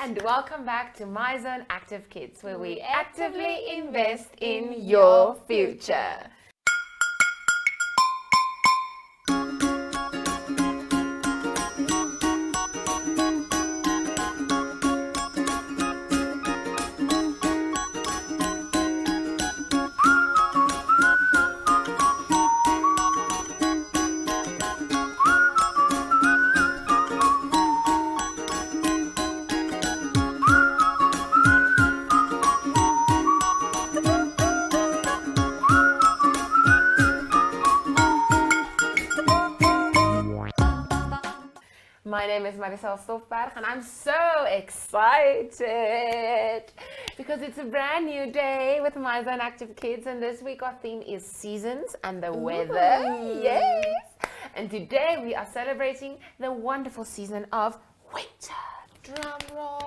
and welcome back to My Zone Active Kids, where we actively invest in your future. My name is Marisol Stofberg and I'm so excited because it's a brand new day with My Zone Active Kids, and this week our theme is seasons and the weather. Yes! And today we are celebrating the wonderful season of winter. Drum roll.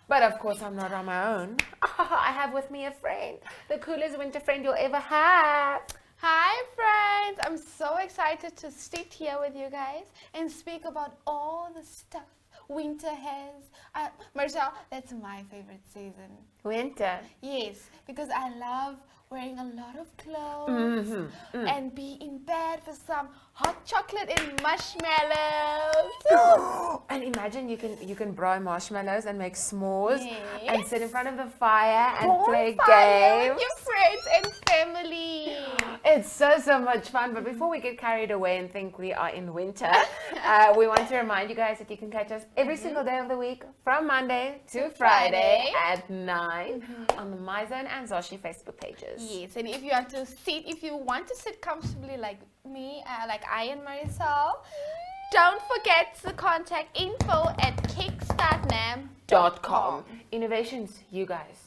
But of course I'm not on my own. I have with me a friend, the coolest winter friend you'll ever have. Hi friends, I'm so excited to sit here with you guys and speak about all the stuff winter has. Marcel, that's my favorite season. Winter? Yes, because I love wearing a lot of clothes and be in bed for some hot chocolate and marshmallows. And imagine you can broil marshmallows and make s'mores and Yes. sit in front of the fire and play Bonfire games. with your friends and family. It's so much fun. But before we get carried away and think we are in winter, we want to remind you guys that you can catch us every single day of the week from Monday to Friday at 9 on the My Zone and Zoshy Facebook pages. Yes, and if you want to sit comfortably like me, like I and Marisol, don't forget to contact info@kickstartnam.com. Innovations, you guys.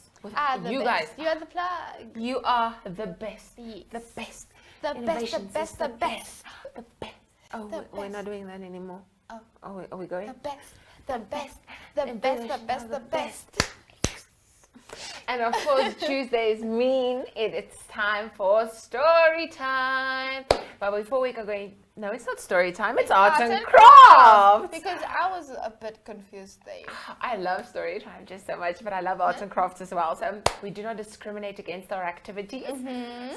You guys, you are the plug. You are the best. Yes. The best. The best, the Innovations best, is the best. The best. Oh, The we're best. not doing that anymore. Oh. Are we going? The best, the best, the best, the best, the best. And of course, Tuesdays mean it's time for story time. But before we go going, no, it's not story time, it's arts and crafts. Because I was a bit confused there. I love story time just so much, but I love arts and crafts as well. So we do not discriminate against our activities.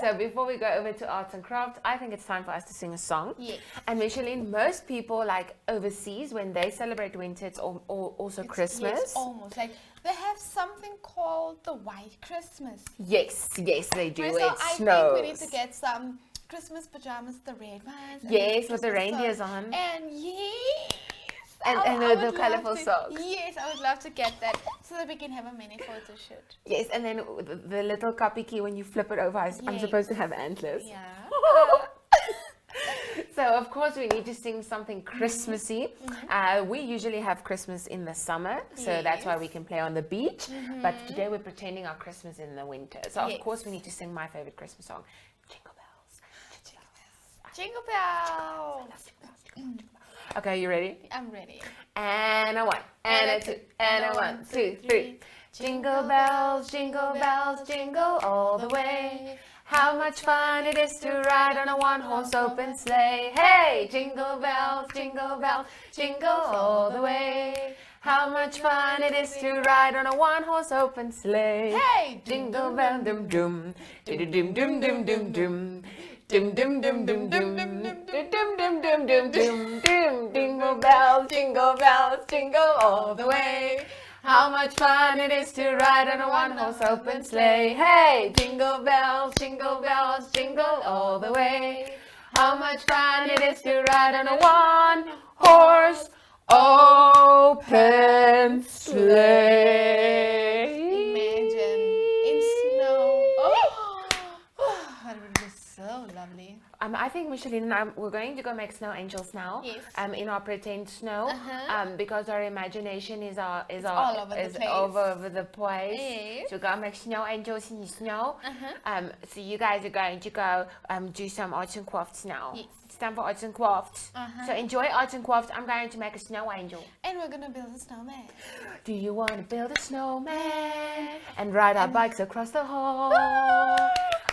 So before we go over to arts and crafts, I think it's time for us to sing a song. Yes. And Micheline, most people like overseas, when they celebrate winter, it's also Christmas. Yes, almost. Like they have something called the White Christmas. Yes, they do. So It I snows. think we need to get some Christmas pajamas, the red ones. and Yes, the with the Christmas reindeers socks. on. And yes. And I the would love colourful to- socks. Yes, I would love to get that so that we can have a mini photo shoot. Yes, and then the little kapiki, when you flip it over, I'm Yes. supposed to have antlers. Yeah. So of course we need to sing something Christmassy. We usually have Christmas in the summer, so that's why we can play on the beach. But today we're pretending our Christmas in the winter. So of Yes. course we need to sing my favorite Christmas song, Jingle Bells. Jingle bells. Okay, you ready? I'm ready. And a 1, and a 2, and a 1, 2, 3. Jingle bells, jingle all the way. How much fun it is to ride on a one-horse open sleigh. Hey, jingle bells, jingle all the way. How much fun it is to ride on a one-horse open sleigh. Hey, Jingle bell, dum dum, dum dum dum dum dum dum. Dum dum dum dum dum dum dum dum dum dum dum. Jingle bells, jingle all the way. How much fun it is to ride on a one-horse open sleigh. Hey, jingle bells, jingle all the way. How much fun it is to ride on a one-horse open sleigh. Imagine in snow. Oh, that would be so lovely. I think Micheline and I, we're going to go make snow angels now. Yes. In our pretend snow. Because our imagination is all over the place. all over the place. Yes. So we're going to make snow angels in the snow. So you guys are going to go do some arts and crafts now. Yes. It's time for arts and crafts. So enjoy arts and crafts. I'm going to make a snow angel. And we're gonna build a snowman. Do you want to build a snowman and ride our bikes across the hall?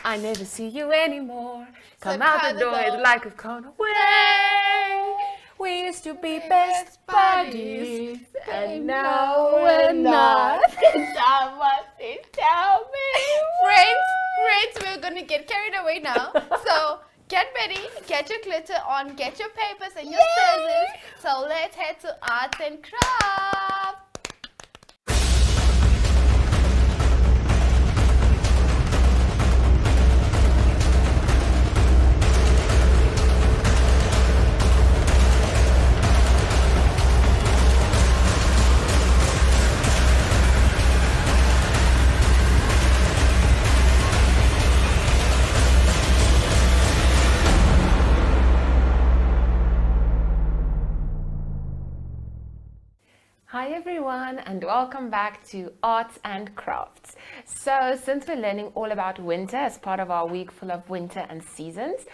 I never see you anymore. Come out the door, it's like we've gone away. We used to be best buddies, and now we're not. Someone please tell me. Friends, we're gonna get carried away now. So get ready, get your glitter on, get your papers and your scissors. So let's head to arts and crafts. Hi everyone, and welcome back to Arts and Crafts. So since we're learning all about winter as part of our week full of winter and seasons,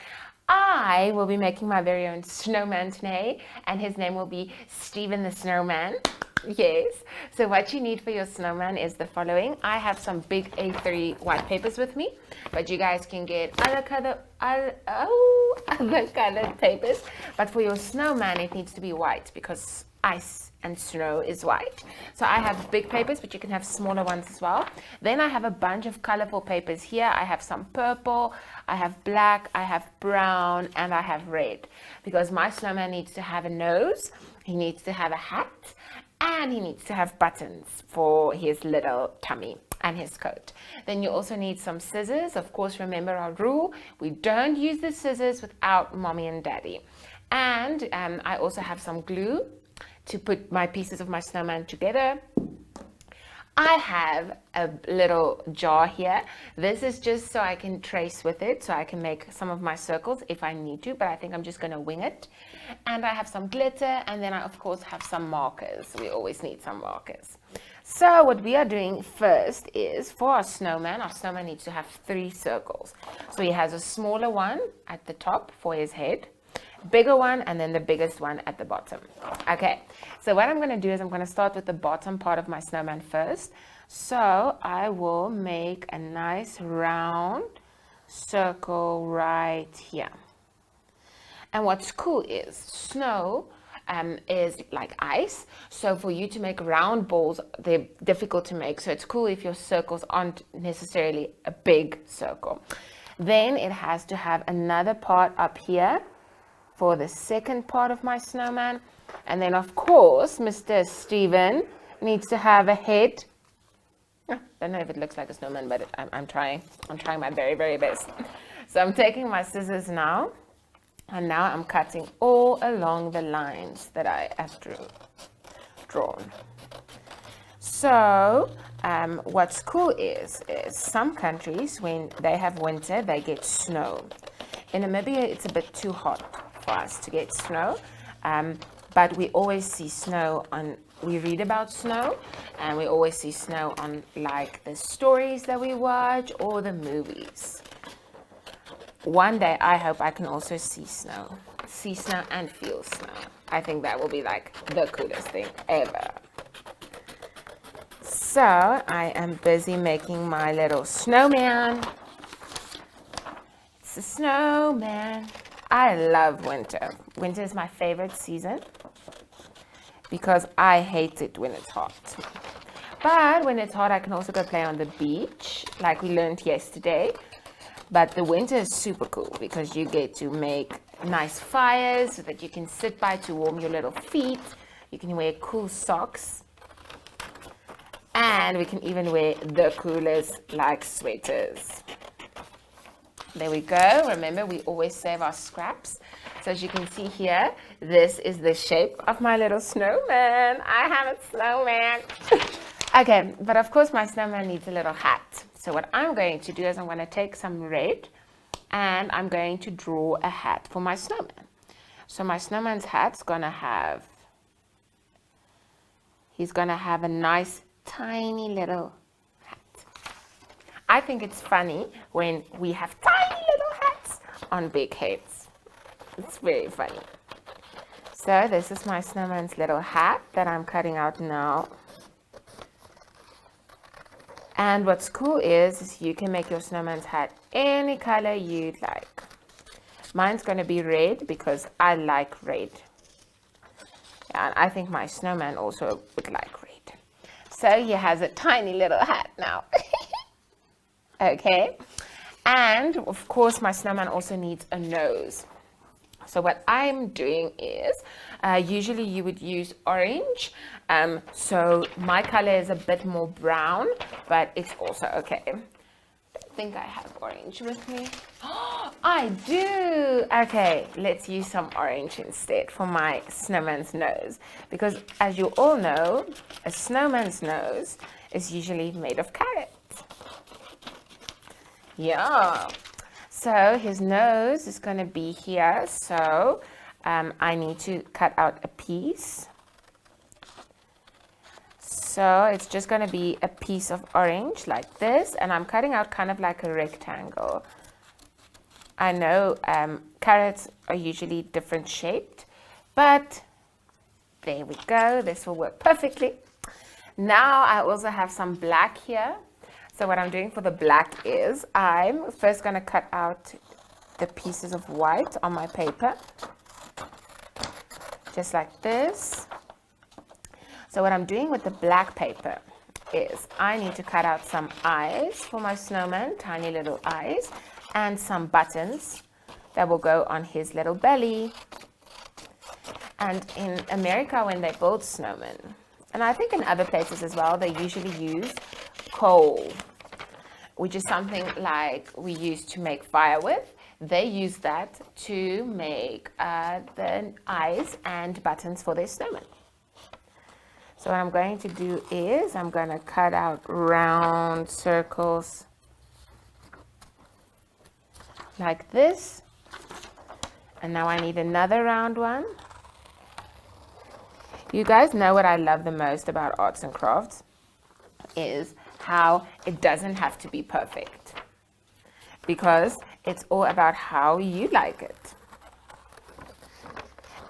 I will be making my very own snowman today, and his name will be Steven the Snowman. Yes, so what you need for your snowman is the following. I have some big A3 white papers with me, but you guys can get other colored papers. But for your snowman, it needs to be white because ice and snow is white. So I have big papers, but you can have smaller ones as well. Then I have a bunch of colorful papers here. I have some purple, I have black, I have brown, and I have red, because my snowman needs to have a nose, he needs to have a hat, and he needs to have buttons for his little tummy and his coat. Then you also need some scissors. Of course, remember our rule, we don't use the scissors without mommy and daddy. And I also have some glue to put my pieces of my snowman together. I have a little jar here. This is just so I can trace with it, so I can make some of my circles if I need to, but I think I'm just gonna wing it. And I have some glitter, and then I of course have some markers. We always need some markers. So what we are doing first is, for our snowman needs to have 3 circles. So he has a smaller one at the top for his head, bigger one, and then the biggest one at the bottom. Okay, so what I'm going to do is I'm going to start with the bottom part of my snowman first. So I will make a nice round circle right here. And what's cool is snow is like ice, so for you to make round balls, they're difficult to make. So it's cool if your circles aren't necessarily a big circle. Then it has to have another part up here for the second part of my snowman. And then of course Mr. Steven needs to have a head. I don't know if it looks like a snowman, but I'm trying my very, very best. So I'm taking my scissors now, and now I'm cutting all along the lines that I have drawn. So what's cool is some countries, when they have winter, they get snow. In Namibia, it's a bit too hot for us to get snow, but we always see snow we read about snow, and we always see snow on like the stories that we watch or the movies. One day I hope I can also see snow and feel snow. I think that will be like the coolest thing ever. So I am busy making my little snowman. It's a snowman. I love winter. Winter is my favorite season because I hate it when it's hot. But when it's hot, I can also go play on the beach, like we learned yesterday. But the winter is super cool because you get to make nice fires so that you can sit by to warm your little feet. You can wear cool socks. And we can even wear the coolest like sweaters. There we go. Remember, we always save our scraps. So as you can see here, this is the shape of my little snowman. I have a snowman. Okay, but of course my snowman needs a little hat. So what I'm going to do is I'm going to take some red and I'm going to draw a hat for my snowman. So my snowman's hat's going to have, he's going to have a nice tiny little hat. I think it's funny when we have tiny little hats on big heads. It's very funny. So this is my snowman's little hat that I'm cutting out now. And what's cool is you can make your snowman's hat any color you'd like. Mine's going to be red because I like red. And I think my snowman also would like red. So he has a tiny little hat now. Okay. And of course, my snowman also needs a nose. So what I'm doing is, usually you would use orange. So my color is a bit more brown, but it's also okay. I think I have orange with me. I do. Okay, let's use some orange instead for my snowman's nose. Because as you all know, a snowman's nose is usually made of carrots. Yeah. So his nose is going to be here. So I need to cut out a piece. So it's just going to be a piece of orange like this. And I'm cutting out kind of like a rectangle. I know carrots are usually different shaped, but there we go. This will work perfectly. Now I also have some black here. So what I'm doing for the black is I'm first going to cut out the pieces of white on my paper, just like this. So what I'm doing with the black paper is I need to cut out some eyes for my snowman, tiny little eyes, and some buttons that will go on his little belly. And in America, when they build snowmen, and I think in other places as well, they usually use coal, which is something like we use to make fire with. They use that to make the eyes and buttons for their snowman. So what I'm going to do is I'm going to cut out round circles like this. And now I need another round one. You guys know what I love the most about arts and crafts is how it doesn't have to be perfect, because it's all about how you like it.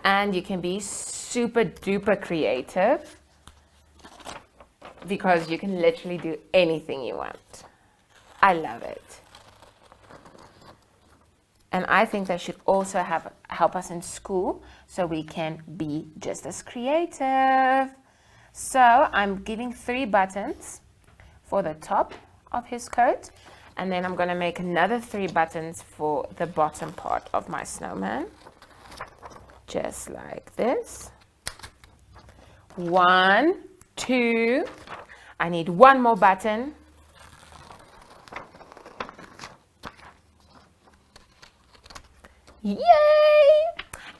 And you can be super duper creative because you can literally do anything you want. I love it. And I think they should also help us in school so we can be just as creative. So I'm giving 3 buttons for the top of his coat, and then I'm going to make another 3 buttons for the bottom part of my snowman, just like this. 1, 2, I need 1 more button. Yay!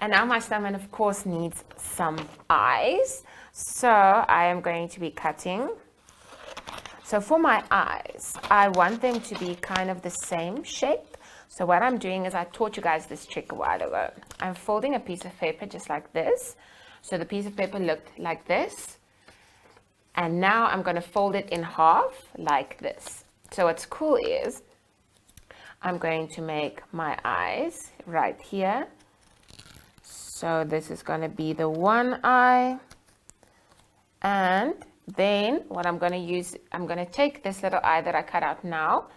And now my snowman of course needs some eyes, so I am going to be cutting. So for my eyes, I want them to be kind of the same shape. So what I'm doing is I taught you guys this trick a while ago. I'm folding a piece of paper just like this. So the piece of paper looked like this. And now I'm going to fold it in half like this. So what's cool is I'm going to make my eyes right here. So this is going to be the one eye. And then what I'm going to use, I'm going to take this little eye that I cut out now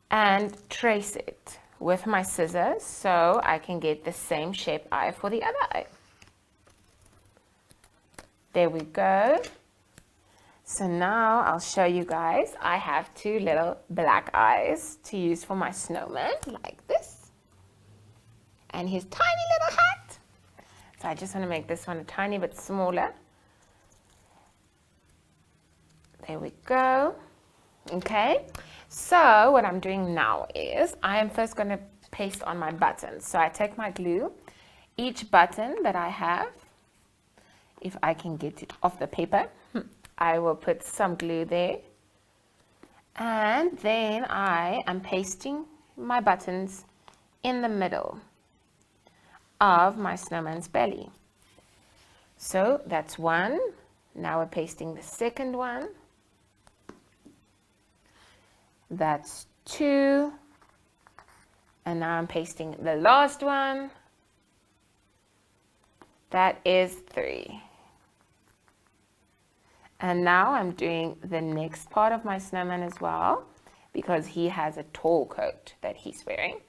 and trace it with my scissors so I can get the same shape eye for the other eye. There we go. So now I'll show you guys. I have 2 little black eyes to use for my snowman, like this. And his tiny little hat. So I just want to make this one a tiny bit smaller. There we go. Okay. So what I'm doing now is I am first going to paste on my buttons. So I take my glue. Each button that I have, if I can get it off the paper, I will put some glue there. And then I am pasting my buttons in the middle of my snowman's belly. So that's 1. Now we're pasting the second one. That's 2. And now I'm pasting the last one. That is 3. And now I'm doing the next part of my snowman as well, because he has a tall coat that he's wearing.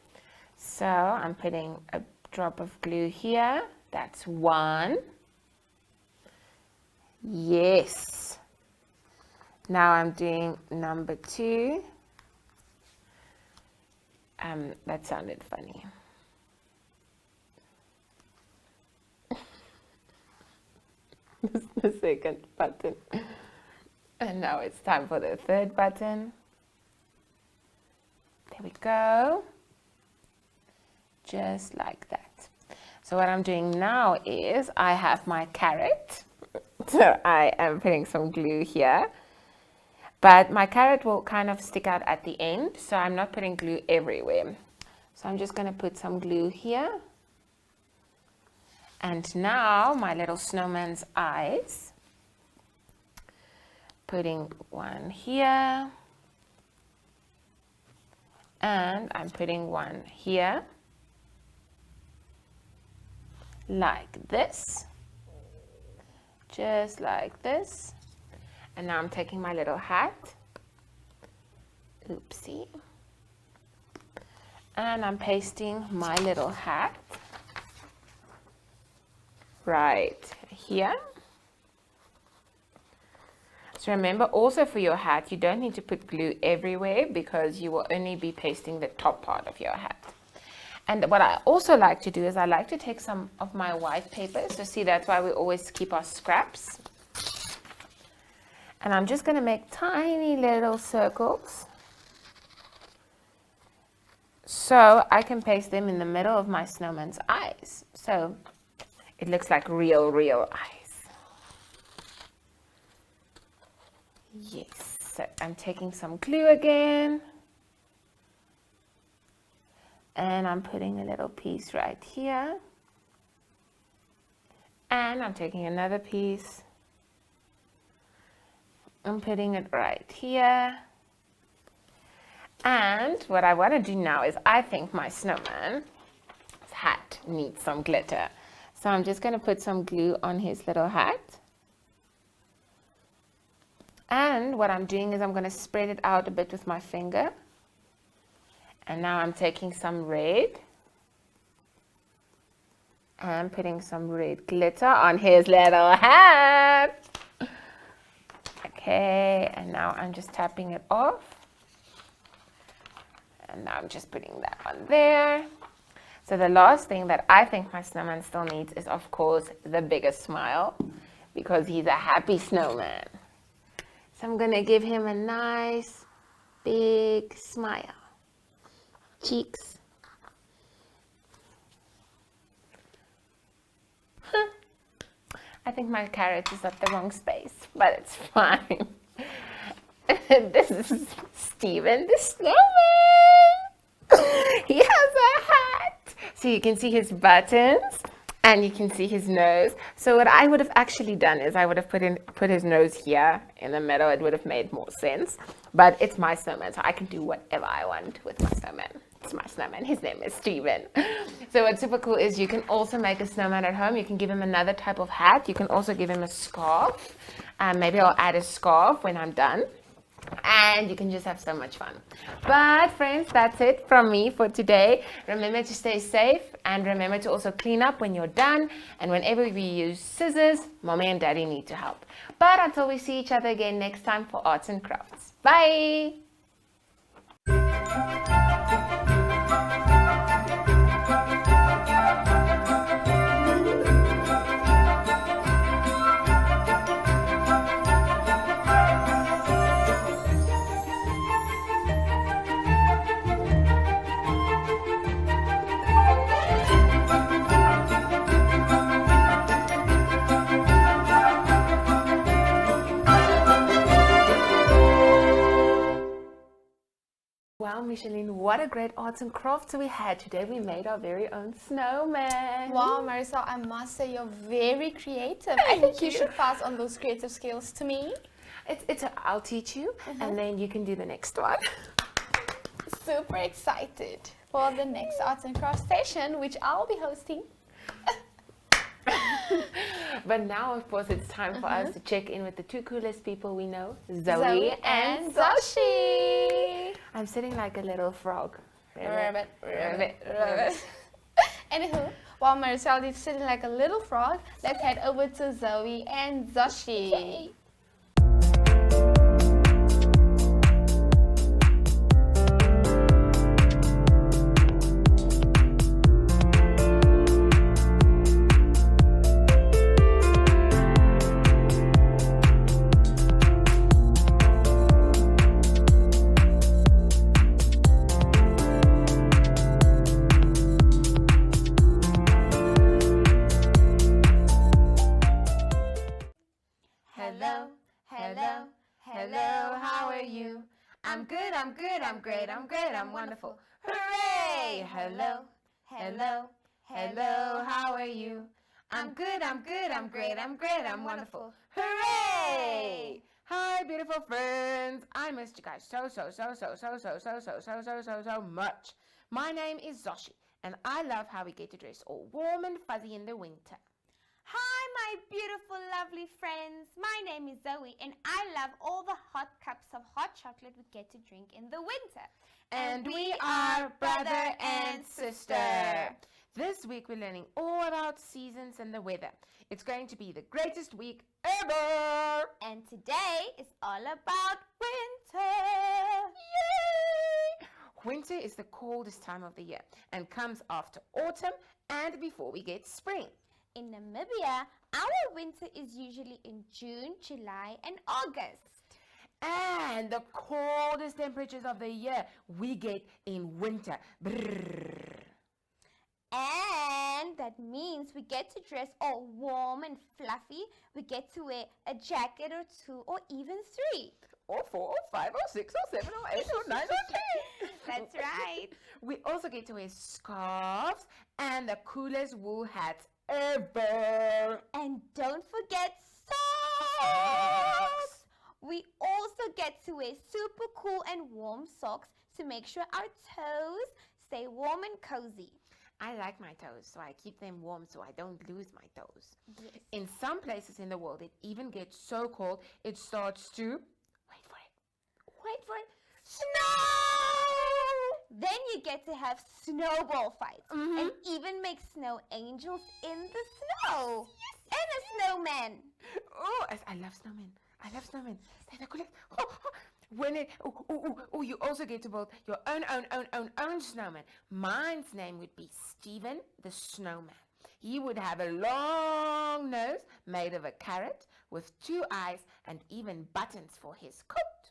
So I'm putting a drop of glue here. That's 1. Yes. Now I'm doing number 2. That sounded funny. This is the second button. And now it's time for the third button. There we go. Just like that. So what I'm doing now is I have my carrot. So I am putting some glue here. But my carrot will kind of stick out at the end, so I'm not putting glue everywhere. So I'm just going to put some glue here. And now my little snowman's eyes. Putting one here. And I'm putting one here. Like this. Just like this. And now I'm taking my little hat. Oopsie. And I'm pasting my little hat right here. So remember, also for your hat, you don't need to put glue everywhere because you will only be pasting the top part of your hat. And what I also like to do is I like to take some of my white paper. So see, that's why we always keep our scraps. And I'm just going to make tiny little circles so I can paste them in the middle of my snowman's eyes. So it looks like real eyes. Yes, so I'm taking some glue again. And I'm putting a little piece right here. And I'm taking another piece. I'm putting it right here. And what I want to do now is I think my snowman's hat needs some glitter. So I'm just going to put some glue on his little hat. And what I'm doing is I'm going to spread it out a bit with my finger. And now I'm taking some red. And putting some red glitter on his little hat. Okay, and now I'm just tapping it off. And now I'm just putting that on there. So the last thing that I think my snowman still needs is, of course, the biggest smile, because he's a happy snowman. So I'm going to give him a nice big smile. Cheeks. I think my carrot is at the wrong space, but it's fine. This is Steven the snowman. He has a hat. So you can see his buttons and you can see his nose. So what I would have actually done is I would have put his nose here in the middle. It would have made more sense. But it's my snowman, so I can do whatever I want with my snowman. It's my snowman. His name is Steven. So what's super cool is you can also make a snowman at home. You can give him another type of hat. You can also give him a scarf. Maybe I'll add a scarf when I'm done. And you can just have so much fun. But friends, that's it from me for today. Remember to stay safe and remember to also clean up when you're done. And whenever we use scissors, mommy and daddy need to help. But until we see each other again next time for arts and crafts. Bye! Wow, Micheline, what a great arts and crafts we had today. We made our very own snowman. Wow, Marisol, I must say you're very creative. I think you should pass on those creative skills to me. I'll teach you, and then you can do the next one. Super excited for the next arts and crafts session, which I'll be hosting. But now, of course, it's time for us to check in with the two coolest people we know, Zoey Zoey and and Zoshy. I'm sitting like a little frog. Rabbit. Anywho, While Maricel is sitting like a little frog, let's head over to Zoey and Zoshy. Hello, hello, hello, how are you? I'm good, I'm good, I'm great, I'm great, I'm wonderful. Hooray! Hello, hello, hello, how are you? I'm good, I'm good, I'm great, I'm great, I'm wonderful. Hooray! Hi, beautiful friends. I missed you guys so much. My name is Zoshy, and I love how we get to dress all warm and fuzzy in the winter. Hi, my beautiful, lovely friends. My name is Zoe, and I love all the hot cups of hot chocolate we get to drink in the winter. And we are brother and sister. This week we're learning all about seasons and the weather. It's going to be the greatest week ever. And today is all about winter. Yay! Winter is the coldest time of the year and comes after autumn and before we get spring. In Namibia, our winter is usually in June, July, and August. And the coldest temperatures of the year we get in winter. Brrr. And that means we get to dress all warm and fluffy. We get to wear a jacket or two or even three. Or 4 or 5 or 6 or 7 or 8 or 9 or 10. That's right. We also get to wear scarves and the coolest wool hats ever. And don't forget socks. We also get to wear super cool and warm socks to make sure our toes stay warm and cozy. I like my toes, so I keep them warm so I don't lose my toes. Yes. In some places in the world, it even gets so cold, it starts to, wait for it, snow! Then you get to have snowball fights Mhm. and even make snow angels in the snow. And a snowman. Oh, I love snowmen. I love snowmen. They're the coolest. You also get to build your own snowman. Mine's name would be Steven the Snowman. He would have a long nose made of a carrot with 2 eyes and even buttons for his coat.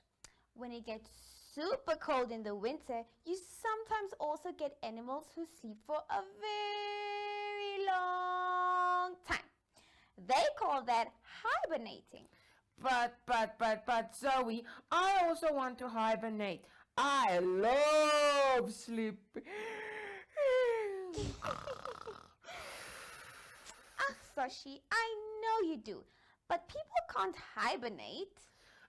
When it gets super cold in the winter, you sometimes also get animals who sleep for a very long time. They call that hibernating. But Zoe, I also want to hibernate. I love sleeping. Zoshy, I know you do, but people can't hibernate.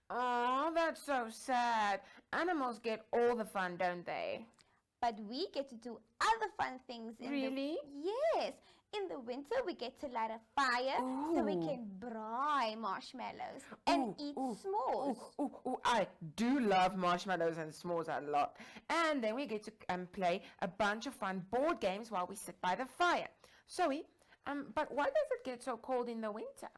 Oh, that's so sad. Animals get all the fun, don't they? But we get to do other fun things. Really? Yes. In the winter, we get to light a fire so we Ooh. can braai marshmallows and eat s'mores. I do love marshmallows and s'mores a lot. And then we get to play a bunch of fun board games while we sit by the fire. Zoe, but why does it get so cold in the winter?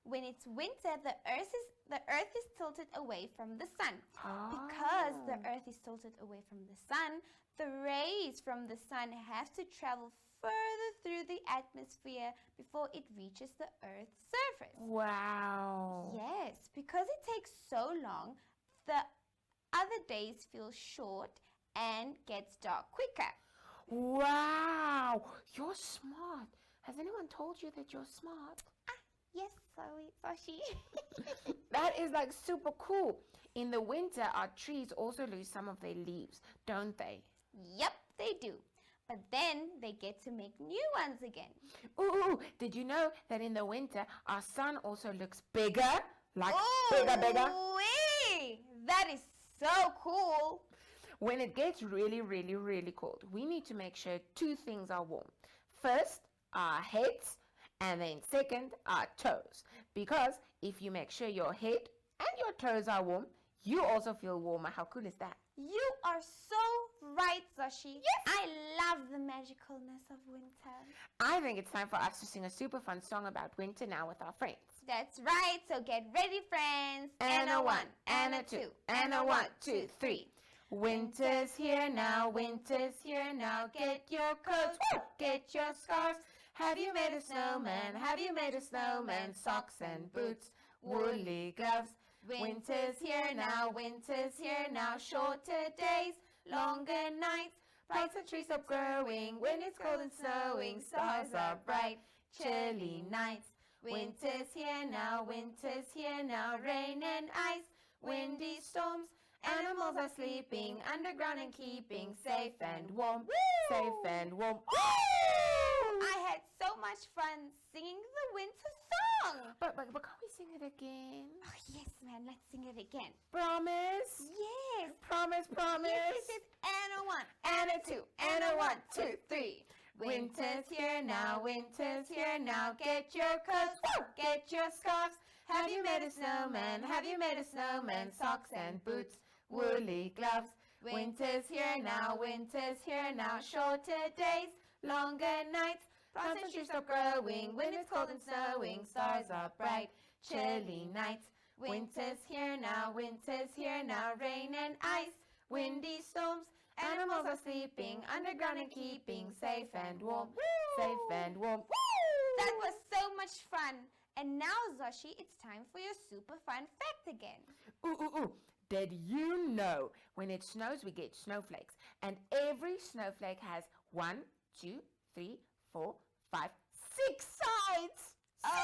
When it's winter, the earth is tilted away from the sun. Because the earth is tilted away from the sun, the rays from the sun have to travel further through the atmosphere before it reaches the earth's surface. Wow. Yes, because it takes so long, the other days feel short and gets dark quicker. Wow. You're smart. Has anyone told you that you're smart? Yes, Zoe, Zoshy. That is like super cool. In the winter, our trees also lose some of their leaves, don't they? Yep, they do. But then they get to make new ones again. Ooh, did you know that in the winter, our sun also looks bigger? Like bigger? Wee! That is so cool. When it gets really, really, really cold, we need to make sure 2 things are warm. First, our heads, and then second, our toes. Because if you make sure your head and your toes are warm, you also feel warmer. How cool is that? You are so right, Zoshy. Yes. I love the magicalness of winter. I think it's time for us to sing a super fun song about winter now with our friends. That's right. So get ready, friends. And a 1, and a 2, and a 1, 2, 3. Winter's here now, winter's here now. Get your coats, get your scarves. Have you made a snowman? Have you made a snowman? Socks and boots, woolly gloves. Winter's here now, winter's here now. Shorter days, longer nights. Plants and trees stop growing. When it's cold and snowing, stars are bright. Chilly nights. Winter's here now, winter's here now. Rain and ice, windy storms. Animals are sleeping underground and keeping safe and warm. Safe and warm. I had so much fun singing the winter song. But can't we sing it again? Oh, yes, man. Let's sing it again. Promise? Yes. Promise, promise. Yes. And a 1, And a 2, and a 1, 2, 3. Winter's here now, winter's here now. Get your coats, get your scarves. Have you made a snowman? Have you made a snowman? Socks and boots, woolly gloves. Winter's here now, winter's here now. Shorter days, longer nights. Plants and trees stop growing. When it's cold and snowing, stars are bright. Chilly nights. Winter's here now, winter's here now. Rain and ice, windy storms. Animals are sleeping underground and keeping safe and warm. Safe and warm. That was so much fun. And now, Zoshy, it's time for your super fun fact again. Ooh. Did you know when it snows we get snowflakes? And every snowflake has 1, 2, 3, 4, 5, 6 sides. OMG!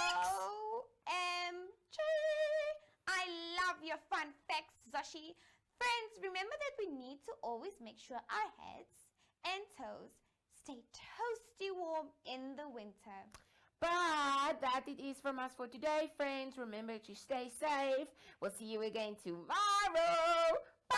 I love your fun facts, Zoshy. Friends, remember that we need to always make sure our heads and toes stay toasty warm in the winter. But that it is from us for today, friends. Remember to stay safe. We'll see you again tomorrow. Bye!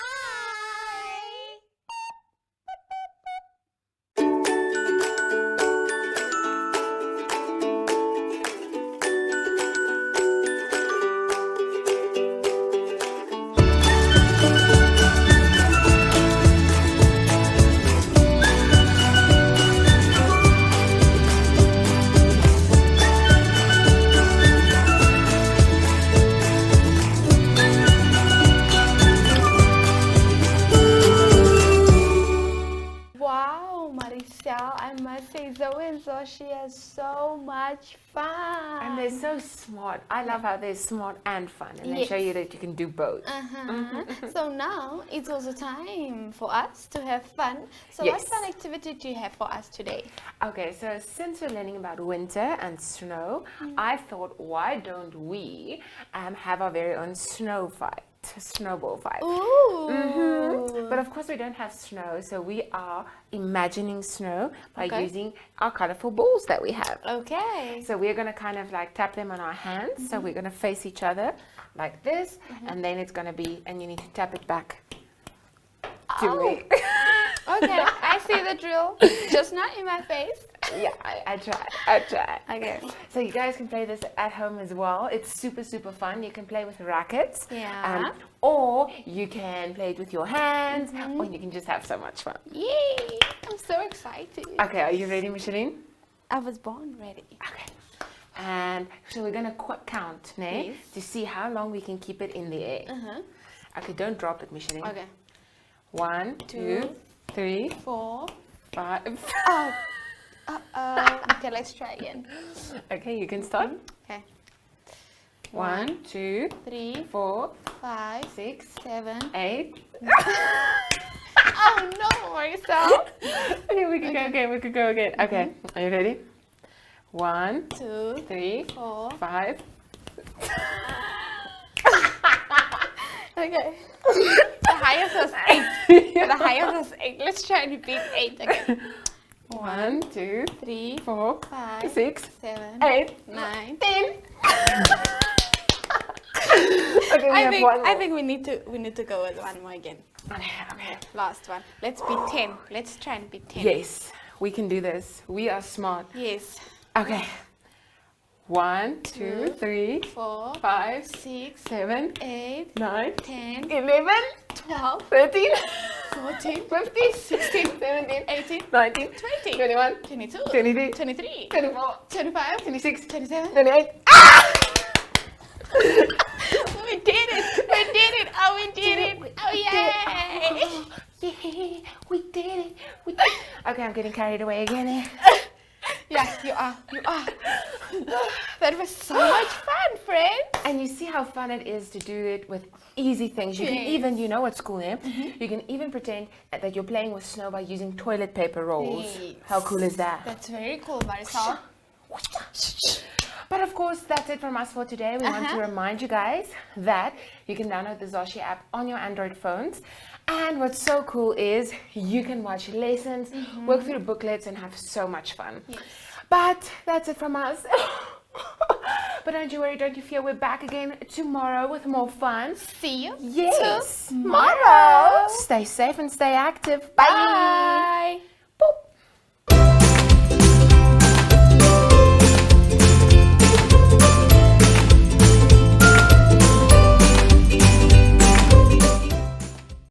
Wow, Maricel, I must say Zoey and Zoshy are so much fun. And they're so smart. I love how they're smart and fun. And they show you that you can do both. So now it's also time for us to have fun. So Yes. what fun activity do you have for us today? Okay, so since we're learning about winter and snow, I thought, why don't we have our very own snowball fight? Ooh. But of course we don't have snow, so we are imagining snow by using our colorful balls that we have. Okay. So we're going to kind of like tap them on our hands. So we're going to face each other like this, and then it's going to be, and you need to tap it back to me. Okay, I see the drill. Just not in my face. Yeah, I try. Okay. So you guys can play this at home as well. It's super, super fun. You can play with rackets. Yeah. Or you can play it with your hands, or you can just have so much fun. Yay! I'm so excited. Okay, are you ready, Micheline? I was born ready. Okay. And so we're going to count, Yes. to see how long we can keep it in the air. Okay, don't drop it, Micheline. Okay. 1, 2, 3, 4. 5. Okay, let's try again. Okay, you can start. Okay. 1, 2, 3, 4, 5, 6, 7. 8. Oh no, Maricel. Okay, we can go again. We could go again. Okay, are you ready? 1, 2, 3, 4. 5. Okay. The highest was 8. The highest was 8. Let's try and repeat 8 again. 1, 2, 3, 4, 5, 6, 7, 8, 9, 10. Okay, we have one more. I think we need to go with one more again. Okay. Last one. Let's be 10. Let's try and be 10. Yes, we can do this. We are smart. Yes. Okay. 1, 2, 3, 4, 5, 6, 7, 8, 9, 10, 11, 12. 12, 13, 14, 15, 16, 17, 18, 19, 20, 21, 22, 23, 23, 24, 25, 26, 27. 28. We did it! We did it! Oh, we did it! Oh, yay! Yeah, we did it. We did it. Okay, I'm getting carried away again. Yes, you are. You are. That was so much fun, friends. And you see how fun it is to do it with easy things. You can Yes. even, you know at school, eh? You can even pretend that you're playing with snow by using toilet paper rolls. Yes. How cool is that? That's very cool, Marisol. But of course, that's it from us for today. We want to remind you guys that you can download the Zoshy app on your Android phones. And what's so cool is you can watch lessons, work through booklets, and have so much fun. Yes. But that's it from us. But don't you worry, don't you fear. We're back again tomorrow with more fun. See you Yes, tomorrow. Stay safe and stay active. Bye. Bye. Boop.